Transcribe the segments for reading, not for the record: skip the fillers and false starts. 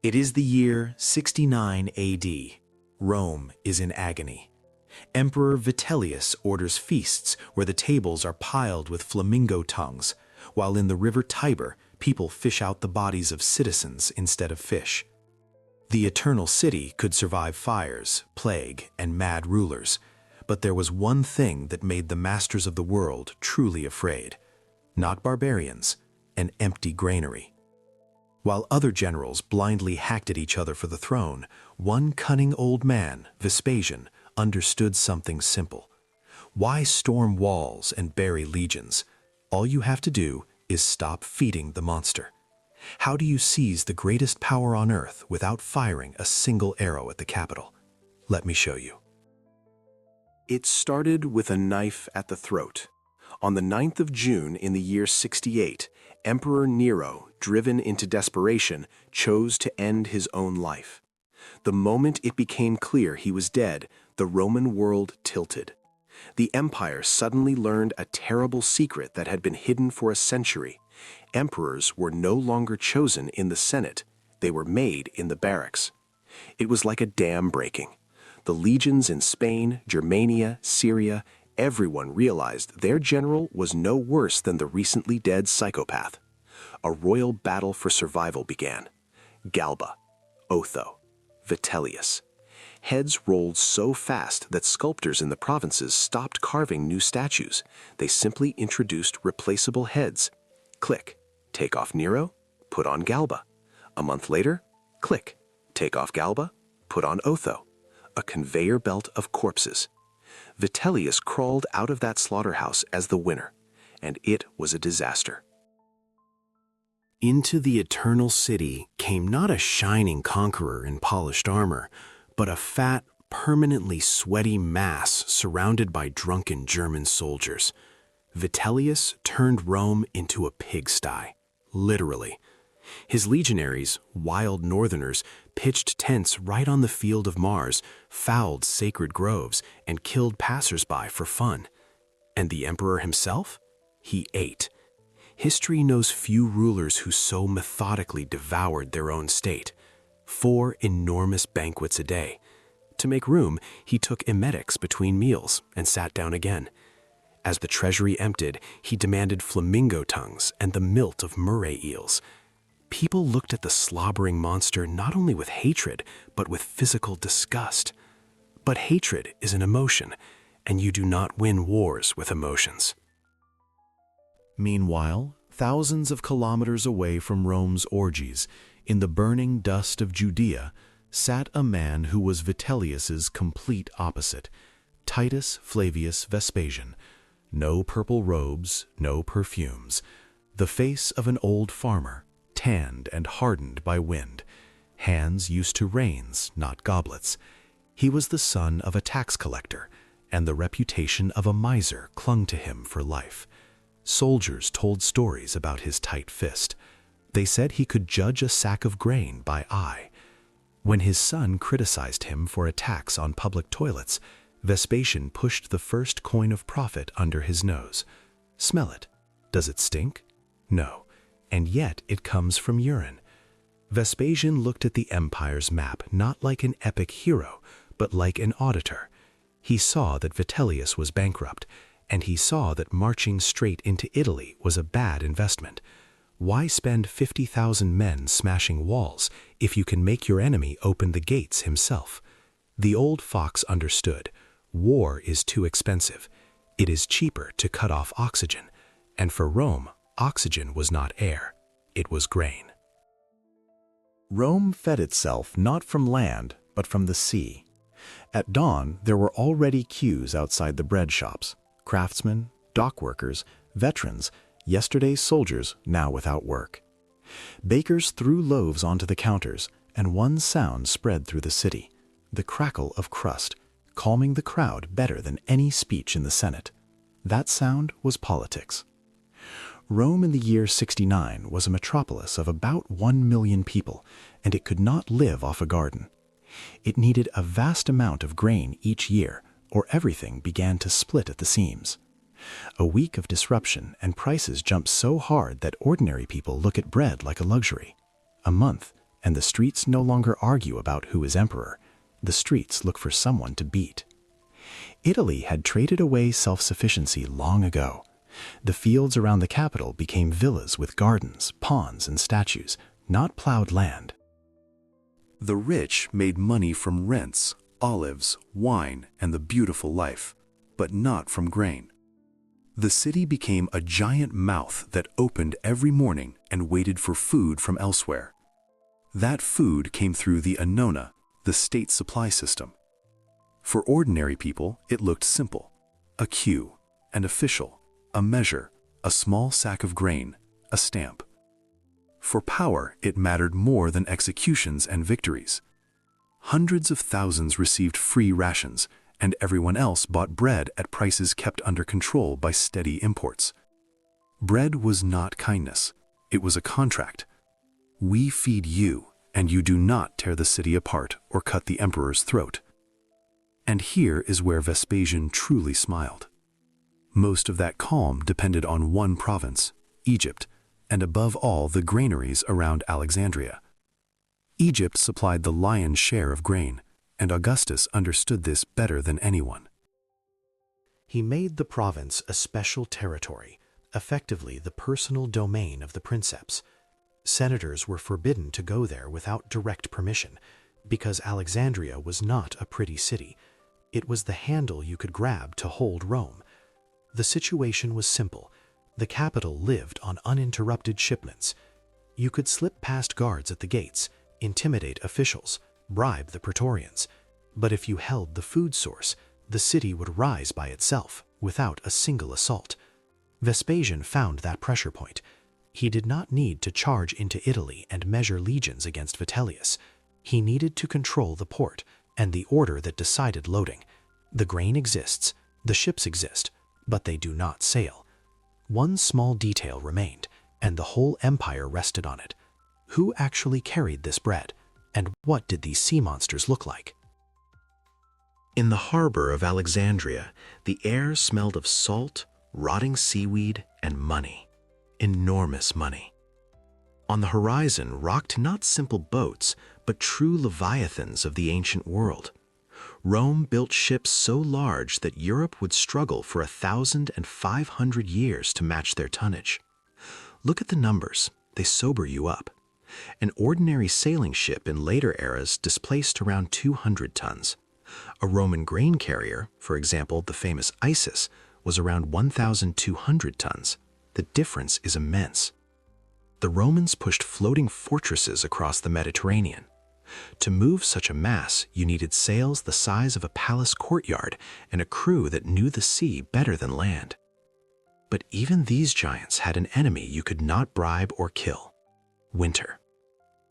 It is the year 69 AD. Rome is in agony. Emperor Vitellius orders feasts where the tables are piled with flamingo tongues, while in the river Tiber, people fish out the bodies of citizens instead of fish. The Eternal City could survive fires, plague, and mad rulers, but there was one thing that made the masters of the world truly afraid. Not barbarians, an empty granary. While other generals blindly hacked at each other for the throne, one cunning old man, Vespasian, understood something simple. Why storm walls and bury legions? All you have to do is stop feeding the monster. How do you seize the greatest power on earth without firing a single arrow at the capital? Let me show you. It started with a knife at the throat. On the 9th of June in the year 68, Emperor Nero, driven into desperation, chose to end his own life. The moment it became clear he was dead, the Roman world tilted. The empire suddenly learned a terrible secret that had been hidden for a century. Emperors were no longer chosen in the Senate, they were made in the barracks. It was like a dam breaking. The legions in Spain, Germania, Syria, everyone realized their general was no worse than the recently dead psychopath. A royal battle for survival began. Galba, Otho, Vitellius. Heads rolled so fast that sculptors in the provinces stopped carving new statues. They simply introduced replaceable heads. Click, take off Nero, put on Galba. A month later, click, take off Galba, put on Otho. A conveyor belt of corpses. Vitellius crawled out of that slaughterhouse as the winner, and it was a disaster. Into the Eternal City came not a shining conqueror in polished armor, but a fat, permanently sweaty mass surrounded by drunken German soldiers. Vitellius turned Rome into a pigsty, literally. His legionaries, wild northerners, pitched tents right on the field of Mars, fouled sacred groves, and killed passers-by for fun. And the emperor himself? He ate. History knows few rulers who so methodically devoured their own state. 4 enormous banquets a day. To make room, he took emetics between meals and sat down again. As the treasury emptied, he demanded flamingo tongues and the milt of Murray eels. People looked at the slobbering monster not only with hatred, but with physical disgust. But hatred is an emotion, and you do not win wars with emotions. Meanwhile, thousands of kilometers away from Rome's orgies, in the burning dust of Judea, sat a man who was Vitellius's complete opposite, Titus Flavius Vespasian. No purple robes, no perfumes. The face of an old farmer, tanned and hardened by wind. Hands used to reins, not goblets. He was the son of a tax collector, and the reputation of a miser clung to him for life. Soldiers told stories about his tight fist. They said he could judge a sack of grain by eye. When his son criticized him for a tax on public toilets, Vespasian pushed the first coin of profit under his nose. Smell it. Does it stink? No. And yet it comes from urine. Vespasian looked at the empire's map not like an epic hero, but like an auditor. He saw that Vitellius was bankrupt, and he saw that marching straight into Italy was a bad investment. Why spend 50,000 men smashing walls if you can make your enemy open the gates himself? The old fox understood. War is too expensive. It is cheaper to cut off oxygen, and for Rome, oxygen was not air, it was grain. Rome fed itself not from land, but from the sea. At dawn, there were already queues outside the bread shops. Craftsmen, dock workers, veterans, yesterday's soldiers now without work. Bakers threw loaves onto the counters, and one sound spread through the city, the crackle of crust, calming the crowd better than any speech in the Senate. That sound was politics. Rome in the year 69 was a metropolis of about 1 million people, and it could not live off a garden. It needed a vast amount of grain each year, or everything began to split at the seams. A week of disruption and prices jump so hard that ordinary people look at bread like a luxury. A month, and the streets no longer argue about who is emperor. The streets look for someone to beat. Italy had traded away self-sufficiency long ago. The fields around the capital became villas with gardens, ponds, and statues, not plowed land. The rich made money from rents, olives, wine, and the beautiful life, but not from grain. The city became a giant mouth that opened every morning and waited for food from elsewhere. That food came through the annona, the state supply system. For ordinary people, it looked simple: a queue, an official, a measure, a small sack of grain, a stamp. For power, it mattered more than executions and victories. Hundreds of thousands received free rations, and everyone else bought bread at prices kept under control by steady imports. Bread was not kindness, it was a contract. We feed you, and you do not tear the city apart or cut the emperor's throat. And here is where Vespasian truly smiled. Most of that calm depended on one province, Egypt, and above all the granaries around Alexandria. Egypt supplied the lion's share of grain, and Augustus understood this better than anyone. He made the province a special territory, effectively the personal domain of the princeps. Senators were forbidden to go there without direct permission, because Alexandria was not a pretty city. It was the handle you could grab to hold Rome. The situation was simple. The capital lived on uninterrupted shipments. You could slip past guards at the gates, intimidate officials, bribe the praetorians. But if you held the food source, the city would rise by itself, without a single assault. Vespasian found that pressure point. He did not need to charge into Italy and measure legions against Vitellius. He needed to control the port and the order that decided loading. The grain exists, the ships exist, but they do not sail. One small detail remained, and the whole empire rested on it. Who actually carried this bread, and what did these sea monsters look like? In the harbor of Alexandria, the air smelled of salt, rotting seaweed, and money. Enormous money. On the horizon rocked not simple boats, but true leviathans of the ancient world. Rome built ships so large that Europe would struggle for 1,500 years to match their tonnage. Look at the numbers, they sober you up. An ordinary sailing ship in later eras displaced around 200 tons. A Roman grain carrier, for example the famous Isis, was around 1,200 tons. The difference is immense. The Romans pushed floating fortresses across the Mediterranean. To move such a mass, you needed sails the size of a palace courtyard and a crew that knew the sea better than land. But even these giants had an enemy you could not bribe or kill: winter.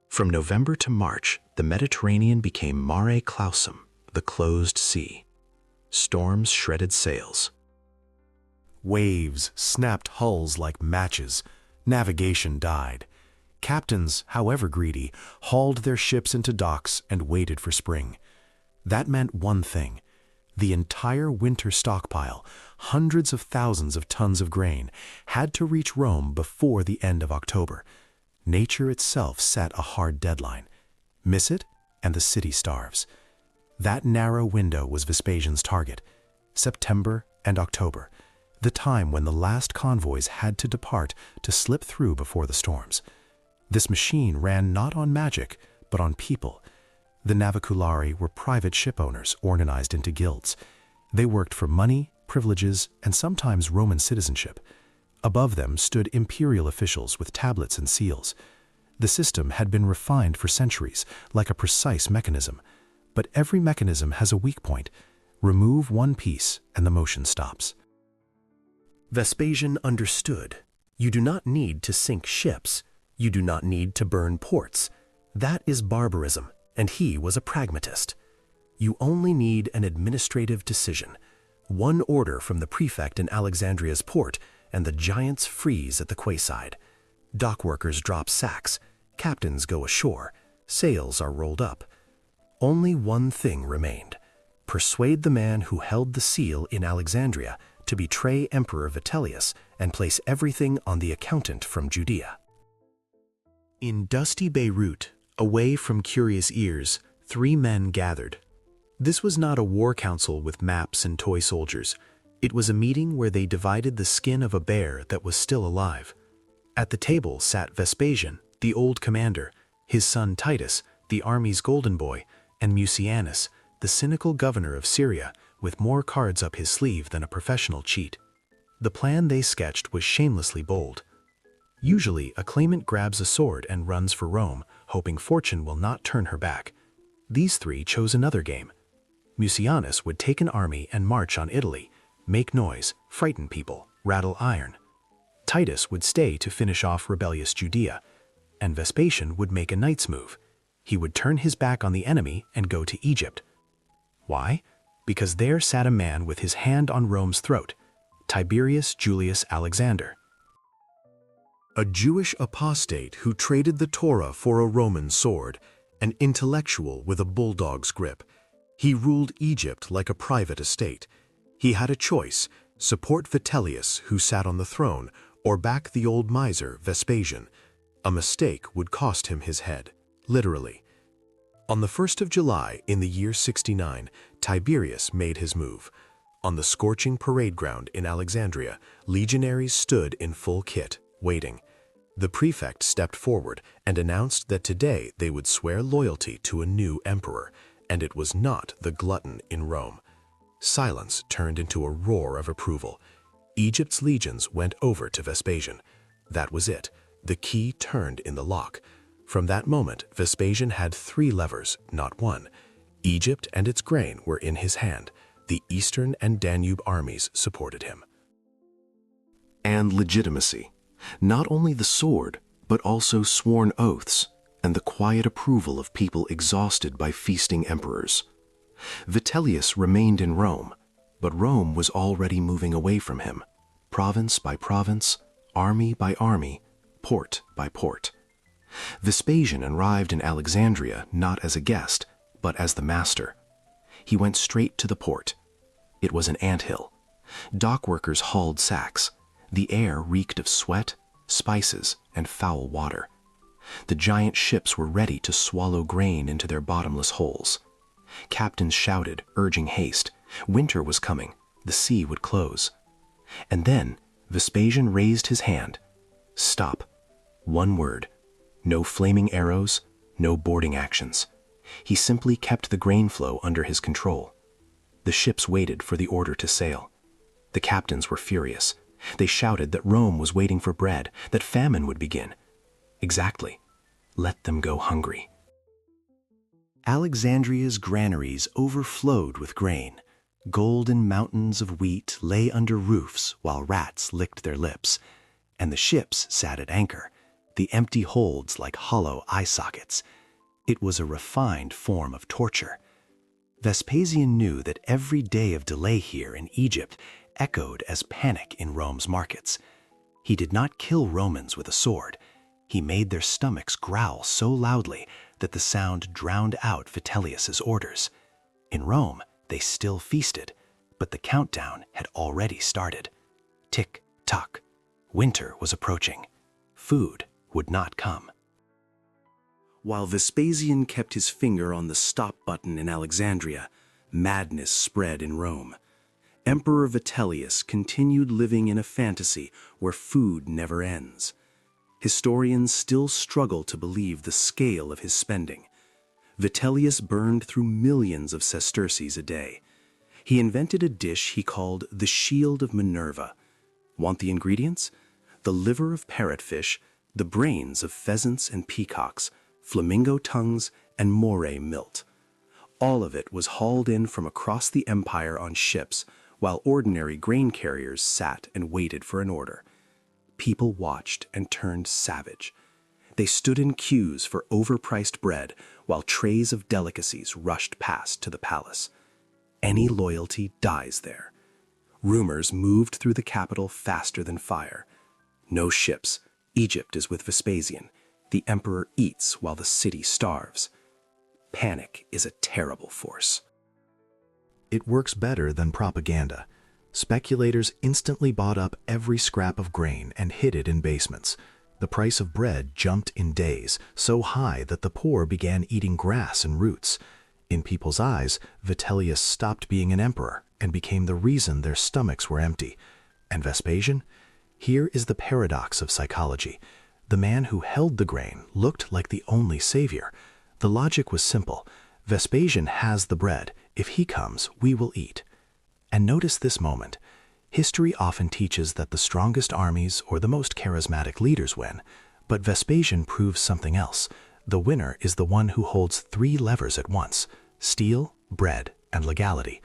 From November to March, the Mediterranean became mare clausum, the closed sea. Storms shredded sails. Waves snapped hulls like matches. Navigation died. Captains, however greedy, hauled their ships into docks and waited for spring. That meant one thing: the entire winter stockpile, hundreds of thousands of tons of grain, had to reach Rome before the end of October. Nature itself set a hard deadline. Miss it, and the city starves. That narrow window was Vespasian's target: September and October, the time when the last convoys had to depart to slip through before the storms. This machine ran not on magic, but on people. The naviculari were private ship owners organized into guilds. They worked for money, privileges, and sometimes Roman citizenship. Above them stood imperial officials with tablets and seals. The system had been refined for centuries, like a precise mechanism. But every mechanism has a weak point. Remove one piece and the motion stops. Vespasian understood. You do not need to sink ships. You do not need to burn ports. That is barbarism, and he was a pragmatist. You only need an administrative decision. One order from the prefect in Alexandria's port, and the giants freeze at the quayside. Dock workers drop sacks. Captains go ashore. Sails are rolled up. Only one thing remained: persuade the man who held the seal in Alexandria to betray Emperor Vitellius and place everything on the accountant from Judea. In dusty Beirut, Away from curious ears, 3 men gathered. This was not a war council with maps and toy soldiers. It was a meeting where they divided the skin of a bear that was still alive. At the table sat Vespasian, the old commander, his son Titus, the army's golden boy, and Mucianus, the cynical governor of Syria, with more cards up his sleeve than a professional cheat. The plan they sketched was shamelessly bold. Usually, a claimant grabs a sword and runs for Rome, hoping fortune will not turn her back. These 3 chose another game. Mucianus would take an army and march on Italy, make noise, frighten people, rattle iron. Titus would stay to finish off rebellious Judea, and Vespasian would make a knight's move. He would turn his back on the enemy and go to Egypt. Why? Because there sat a man with his hand on Rome's throat, Tiberius Julius Alexander. A Jewish apostate who traded the Torah for a Roman sword, an intellectual with a bulldog's grip. He ruled Egypt like a private estate. He had a choice: support Vitellius, who sat on the throne, or back the old miser Vespasian. A mistake would cost him his head, literally. On the 1st of July in the year 69, Tiberius made his move. On the scorching parade ground in Alexandria, legionaries stood in full kit, waiting. The prefect stepped forward and announced that today they would swear loyalty to a new emperor, and it was not the glutton in Rome. Silence turned into a roar of approval. Egypt's legions went over to Vespasian. That was it. The key turned in the lock. From that moment, Vespasian had 3 levers, not one. Egypt and its grain were in his hand. The Eastern and Danube armies supported him. And legitimacy. Not only the sword, but also sworn oaths and the quiet approval of people exhausted by feasting emperors. Vitellius remained in Rome, but Rome was already moving away from him, province by province, army by army, port by port. Vespasian arrived in Alexandria not as a guest, but as the master. He went straight to the port. It was an anthill. Dock workers hauled sacks. The air reeked of sweat, spices, and foul water. The giant ships were ready to swallow grain into their bottomless holes. Captains shouted, urging haste. Winter was coming. The sea would close. And then Vespasian raised his hand. Stop. One word. No flaming arrows, no boarding actions. He simply kept the grain flow under his control. The ships waited for the order to sail. The captains were furious. They shouted that Rome was waiting for bread, that famine would begin. Exactly. Let them go hungry. Alexandria's granaries overflowed with grain. Golden mountains of wheat lay under roofs while rats licked their lips, and the ships sat at anchor, the empty holds like hollow eye sockets. It was a refined form of torture. Vespasian knew that every day of delay here in Egypt echoed as panic in Rome's markets. He did not kill Romans with a sword. He made their stomachs growl so loudly that the sound drowned out Vitellius's orders. In Rome, they still feasted, but the countdown had already started. Tick-tock. Winter was approaching. Food would not come. While Vespasian kept his finger on the stop button in Alexandria, madness spread in Rome. Emperor Vitellius continued living in a fantasy where food never ends. Historians still struggle to believe the scale of his spending. Vitellius burned through millions of sesterces a day. He invented a dish he called the Shield of Minerva. Want the ingredients? The liver of parrotfish, the brains of pheasants and peacocks, flamingo tongues, and moray milt. All of it was hauled in from across the empire on ships, while ordinary grain carriers sat and waited for an order. People watched and turned savage. They stood in queues for overpriced bread, while trays of delicacies rushed past to the palace. Any loyalty dies there. Rumors moved through the capital faster than fire. No ships. Egypt is with Vespasian. The emperor eats while the city starves. Panic is a terrible force. It works better than propaganda. Speculators instantly bought up every scrap of grain and hid it in basements. The price of bread jumped in days, so high that the poor began eating grass and roots. In people's eyes, Vitellius stopped being an emperor and became the reason their stomachs were empty. And Vespasian? Here is the paradox of psychology. The man who held the grain looked like the only savior. The logic was simple. Vespasian has the bread. If he comes, we will eat. And notice this moment. History often teaches that the strongest armies or the most charismatic leaders win. But Vespasian proves something else. The winner is the one who holds 3 levers at once: steel, bread, and legality.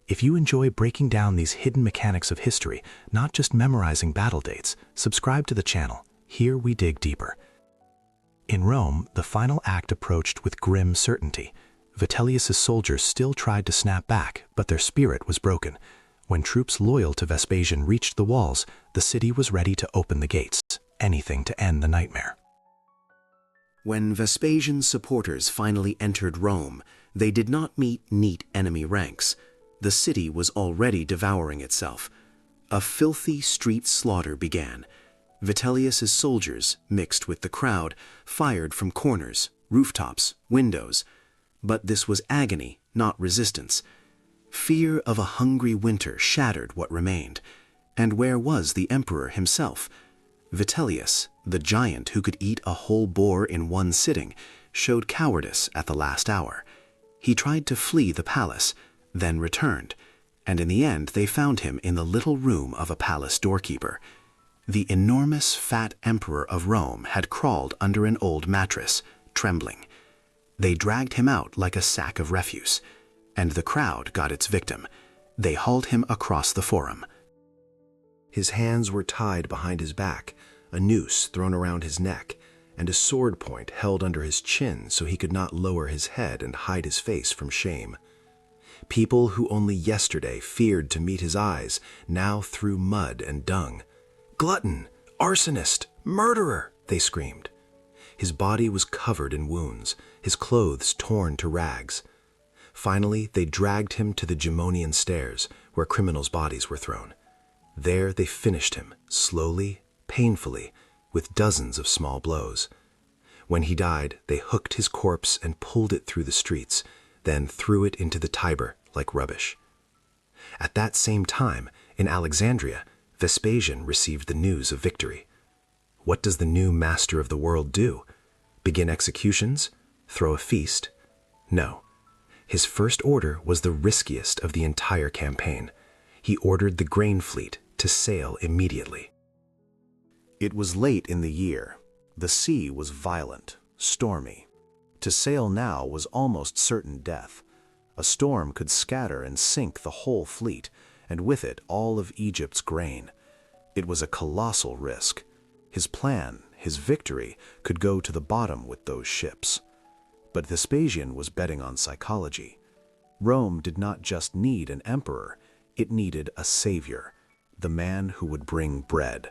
If you enjoy breaking down these hidden mechanics of history, not just memorizing battle dates, subscribe to the channel. Here we dig deeper. In Rome, the final act approached with grim certainty. Vitellius's soldiers still tried to snap back, but their spirit was broken. When troops loyal to Vespasian reached the walls, the city was ready to open the gates, anything to end the nightmare. When Vespasian's supporters finally entered Rome, they did not meet neat enemy ranks. The city was already devouring itself. A filthy street slaughter began. Vitellius's soldiers, mixed with the crowd, fired from corners, rooftops, windows. But this was agony, not resistance. Fear of a hungry winter shattered what remained. And where was the emperor himself? Vitellius, the giant who could eat a whole boar in one sitting, showed cowardice at the last hour. He tried to flee the palace, then returned, and in the end they found him in the little room of a palace doorkeeper. The enormous fat emperor of Rome had crawled under an old mattress, trembling. They dragged him out like a sack of refuse, and the crowd got its victim. They hauled him across the forum. His hands were tied behind his back, a noose thrown around his neck, and a sword point held under his chin so he could not lower his head and hide his face from shame. People who only yesterday feared to meet his eyes now threw mud and dung. "Glutton! Arsonist! Murderer!" they screamed. His body was covered in wounds, his clothes torn to rags. Finally, they dragged him to the Gemonian stairs, where criminals' bodies were thrown. There they finished him, slowly, painfully, with dozens of small blows. When he died, they hooked his corpse and pulled it through the streets, then threw it into the Tiber like rubbish. At that same time, in Alexandria, Vespasian received the news of victory. What does the new master of the world do? Begin executions? Throw a feast? No. His first order was the riskiest of the entire campaign. He ordered the grain fleet to sail immediately. It was late in the year. The sea was violent, stormy. To sail now was almost certain death. A storm could scatter and sink the whole fleet, and with it all of Egypt's grain. It was a colossal risk. His plan, his victory, could go to the bottom with those ships. But Vespasian was betting on psychology. Rome did not just need an emperor, it needed a savior, the man who would bring bread.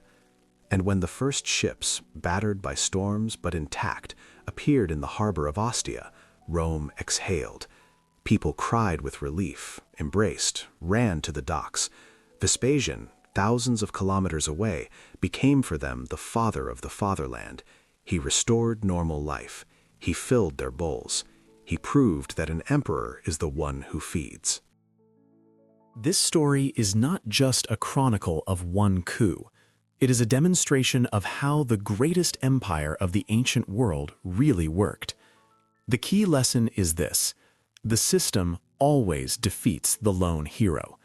And when the first ships, battered by storms but intact, appeared in the harbor of Ostia, Rome exhaled. People cried with relief, embraced, ran to the docks. Vespasian, thousands of kilometers away, became for them the father of the fatherland. He restored normal life. He filled their bowls. He proved that an emperor is the one who feeds. This story is not just a chronicle of one coup. It is a demonstration of how the greatest empire of the ancient world really worked. The key lesson is this: the system always defeats the lone hero.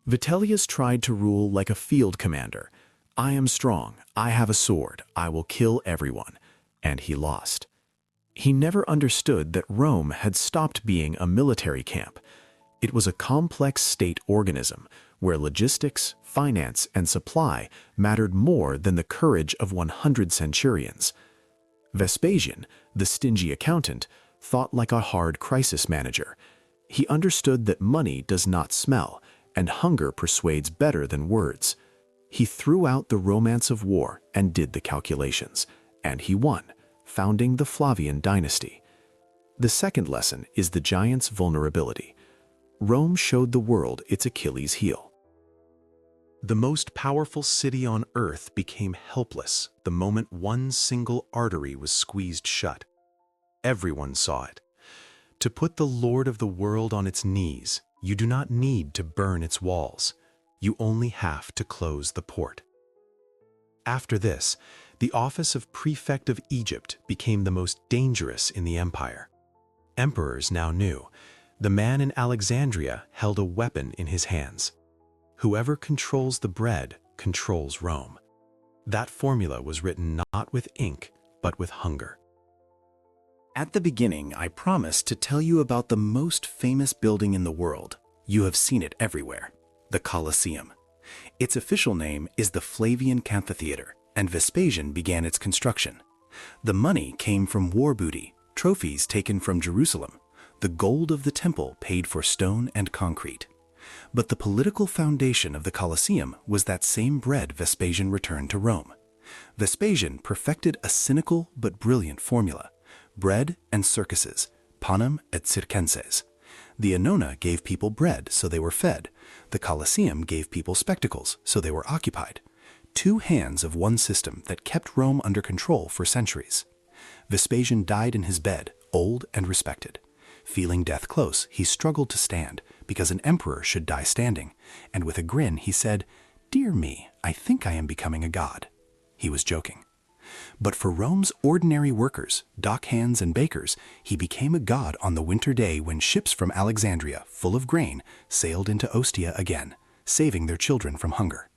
Vitellius tried to rule like a field commander. I am strong, I have a sword, I will kill everyone. And he lost. He never understood that Rome had stopped being a military camp. It was a complex state organism where logistics, finance, and supply mattered more than the courage of 100 centurions. Vespasian, the stingy accountant, thought like a hard crisis manager. He understood that money does not smell, and hunger persuades better than words. He threw out the romance of war and did the calculations, and he won, founding the Flavian dynasty. The second lesson is the giant's vulnerability. Rome showed the world its Achilles heel. The most powerful city on earth became helpless the moment one single artery was squeezed shut. Everyone saw it. To put the Lord of the world on its knees, you do not need to burn its walls. You only have to close the port. After this, the office of Prefect of Egypt became the most dangerous in the empire. Emperors now knew the man in Alexandria held a weapon in his hands. Whoever controls the bread controls Rome. That formula was written not with ink, but with hunger. At the beginning, I promised to tell you about the most famous building in the world. You have seen it everywhere, the Colosseum. Its official name is the Flavian Amphitheater, and Vespasian began its construction. The money came from war booty, trophies taken from Jerusalem, the gold of the temple paid for stone and concrete. But the political foundation of the Colosseum was that same bread Vespasian returned to Rome. Vespasian perfected a cynical but brilliant formula: bread and circuses, panem et circenses. The Annona gave people bread, so they were fed. The Colosseum gave people spectacles, so they were occupied. Two hands of one system that kept Rome under control for centuries. Vespasian died in his bed, old and respected. Feeling death close, he struggled to stand, because an emperor should die standing, and with a grin he said, "Dear me, I think I am becoming a god." He was joking. But for Rome's ordinary workers, dockhands and bakers, he became a god on the winter day when ships from Alexandria, full of grain, sailed into Ostia again, saving their children from hunger.